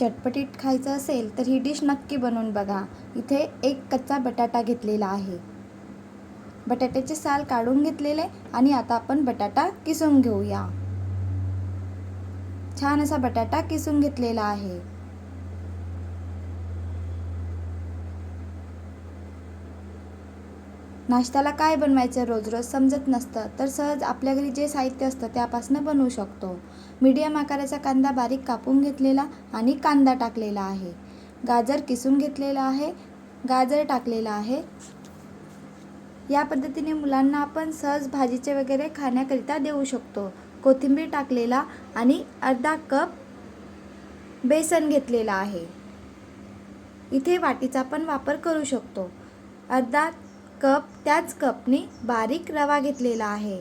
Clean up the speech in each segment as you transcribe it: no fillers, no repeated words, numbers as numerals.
चटपटीत खायचं असेल तर ही डिश नक्की बनवून बघा। इथे एक कच्चा बटाटा घेतलेला आहे। बटाट्याचे साल काढून घेतलेले आणि आता आपण बटाटा किसून घेऊया। छान असा बटाटा किसून घेतलेला आहे। नाश्त्याला काय बनवायचं रोज रोज समजत नसतं, तर सहज आपल्या घरी जे साहित्य असतं त्यापासून बनवू शकतो। मीडियम आकाराचा कांदा बारीक कापून घेतलेला आणि कांदा टाकलेला आहे। गाजर किसून घेतलेला आहे, गाजर टाकलेला आहे। या पद्धतीने मुलांना आपण सहज भाजीचे वगैरे खाण्याकरिता देऊ शकतो। कोथिंबीर टाकलेला आणि अर्धा कप बेसन घेतलेला आहे। इथे वाटीचा पण वापर करू शकतो। अर्धा कप त्याच कपने बारीक रवा घेतलेला आहे।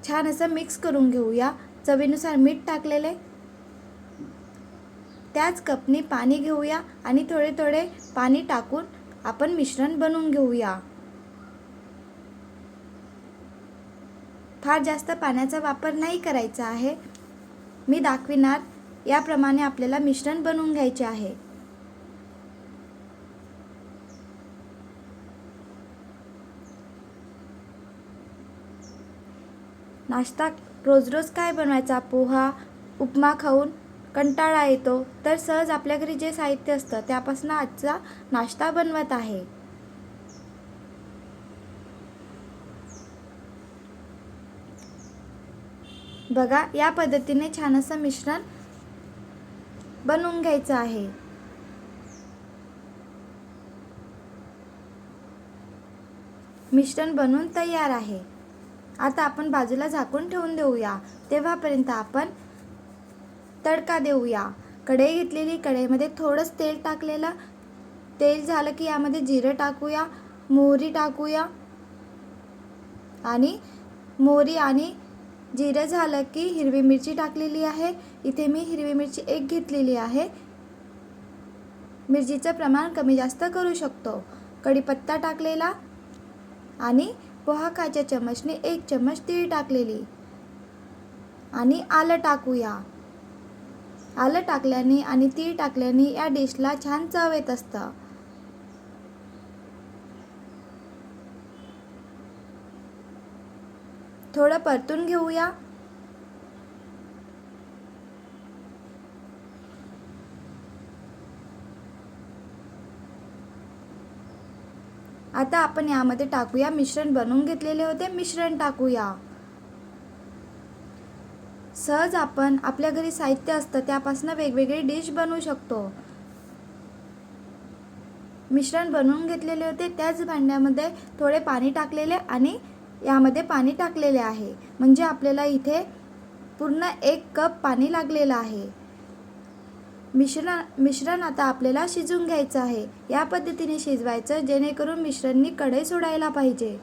छान असं मिक्स करून घेऊया। चवीनुसार मीठ टाकलेले। त्याच कपने पाणी घेऊया आणि थोडे थोडे पाणी टाकून आपण मिश्रण बनवून घेऊया। फार जास्त पाण्याचा वापर नाही करायचा आहे। मी दाखविणार याप्रमाणे आपल्याला मिश्रण बनवून घ्यायचे आहे। नाश्ता रोज रोज काय बनवायचा, पोहा उपमा खाऊन कंटाळा येतो, तर सहज आपल्या घरी जे साहित्य असतं त्यापासून आजचा नाश्ता बनवत आहे। बघा, या पद्धतीने छान असं मिश्रण बनवून घ्यायचं आहे। मिश्रण बनवून तयार आहे। आता आपण बाजूला झाकून ठेवून देऊया। तेव्हापर्यंत आपण तडका देऊया। कढई घेतलेली, कढईमध्ये थोडंच तेल टाकलेलं। तेल झालं की यामध्ये जिरं टाकूया, मोहरी टाकूया आणि मोहरी आणि जिरं झालं की हिरवी मिरची टाकलेली आहे। इथे मी हिरवी मिरची एक घेतलेली आहे। मिरचीचं प्रमाण कमी जास्त करू शकतो। कढीपत्ता टाकलेला आणि पोहा खायच्या चमचने 1 चमच तीळ टाकलेली आणि आलं टाकूया। आलं टाकल्याने आणि तीळ टाकल्याने या डिशला छान चव येत असतं। थोडं परतून घेऊया। आता आपण यामध्ये टाकूया मिश्रण बनवून घेतलेले होते, मिश्रण टाकूया। सहज आपण आपल्या घरी साहित्य असतं त्यापासून वेगवेगळी डिश बनवू शकतो। मिश्रण बनवून घेतलेले होते त्याच भांड्यामध्ये थोडे पाणी टाकलेले आणि यामध्ये पाणी टाकलेले आहे, म्हणजे आपल्याला इथे पूर्ण 1 कप पाणी लागलेलं आहे। मिश्रण आता आपल्याला शिजून घ्यायचं आहे। या पद्धतीने शिजवायचं जेणेकरून मिश्रणनी कढई सोडायला पाहिजे।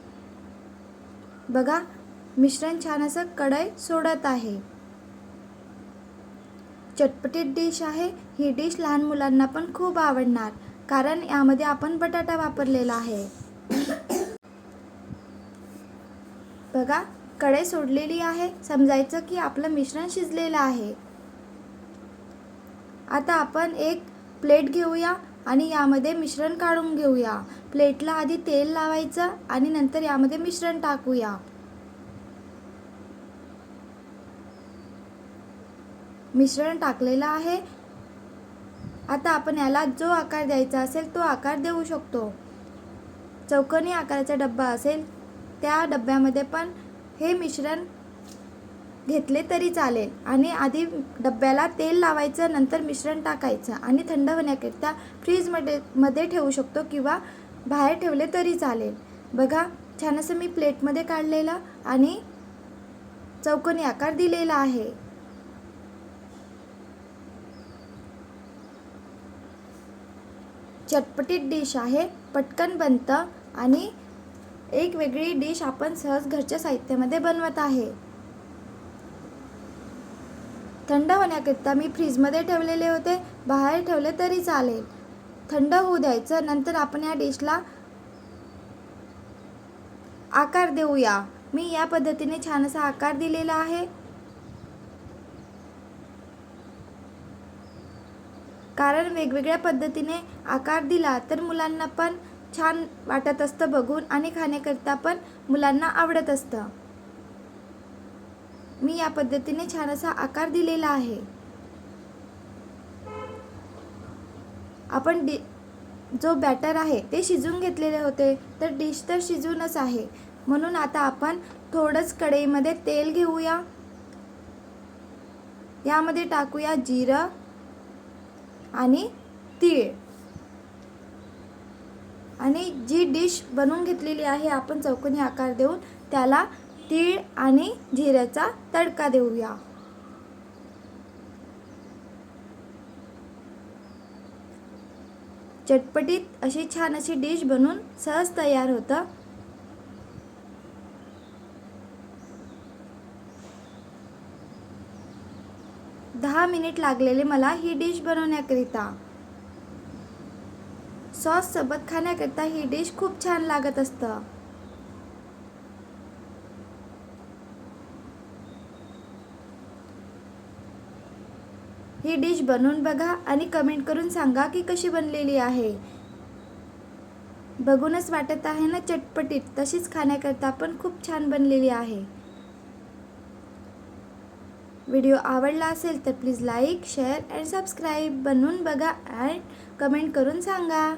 बघा, मिश्रण छान असं कढई सोडत आहे। चटपटीत डिश आहे। ही डिश लहान मुलांना पण खूप आवडणार, कारण यामध्ये आपण बटाटा वापरलेला आहे। बघा, कढई सोडलेली आहे, समजायचं की आपलं मिश्रण शिजलेलं आहे। आता आपण एक प्लेट घेऊया आणि यामध्ये मिश्रण काढून घेऊया। प्लेटला आधी तेल लावायचं आणि नंतर यामध्ये मिश्रण टाकूया। मिश्रण टाकलेलं आहे। आता आपण याला जो आकार द्यायचा असेल तो आकार देऊ शकतो। चौकोनी आकाराचा डब्बा असेल त्या डब्यामध्ये पण हे मिश्रण घेतले तरी चालेल आणि आधी डब्याला तेल लावायचं, नंतर मिश्रण टाकायचं आणि थंड होण्याकरिता फ्रीजमध्ये ठेवू शकतो किंवा बाहेर ठेवले तरी चालेल। बघा, छान असं मी प्लेटमध्ये काढलेलं आणि चौकोनी आकार दिलेला आहे। चटपटीत डिश आहे, पटकन बनतं आणि एक वेगळी डिश आपण सहज घरच्या साहित्यामध्ये बनवत आहे। थंड होण्याकरिता मी फ्रीजमध्ये ठेवलेले होते, बाहेर ठेवले तरी चालेल। थंड होऊ द्यायचं, नंतर आपण या डिशला आकार देऊया। मी या पद्धतीने छान असा आकार दिलेला आहे। कारण वेगवेगळ्या पद्धतीने आकार दिला तर मुलांना पण छान वाटत असतं बघून आणि खाण्याकरता पण मुलांना आवडत असतं. मी या पद्धतीने छान असा आकार दिलेला आहे. आपण जो बॅटर आहे ते शिजवून घेतलेले होते, तर डिश तर शिजूनच आहे. म्हणून आता आपण थोडंच कढईमध्ये तेल घेऊया. यामध्ये टाकूया जिरं आणि तीळ. आणि जी डिश बनवून घेतलेली आहे आपण चौकोनी आकार देऊन, त्याला तीळ आणि जिऱ्याचा तडका देऊया. चटपटीत अशी छान अशी डिश बनवून सहज तयार होतं. दहा मिनिट लागलेले मला ही डिश बनवण्याकरिता. सॉस सोबत खाण्याकरिता ही डिश खूप छान लागत असतं. ही डिश बनवून बघा आणि कमेंट करून सांगा की कशी बनलेली आहे. बघूनच वाटत आहे ना चटपटीत, तशीच खाण्याकरता पण खूप छान बनलेली आहे. व्हिडिओ आवडला असेल तर please like, share and subscribe. बनवून बघा अँड कमेंट करून सांगा.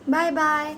Bye bye.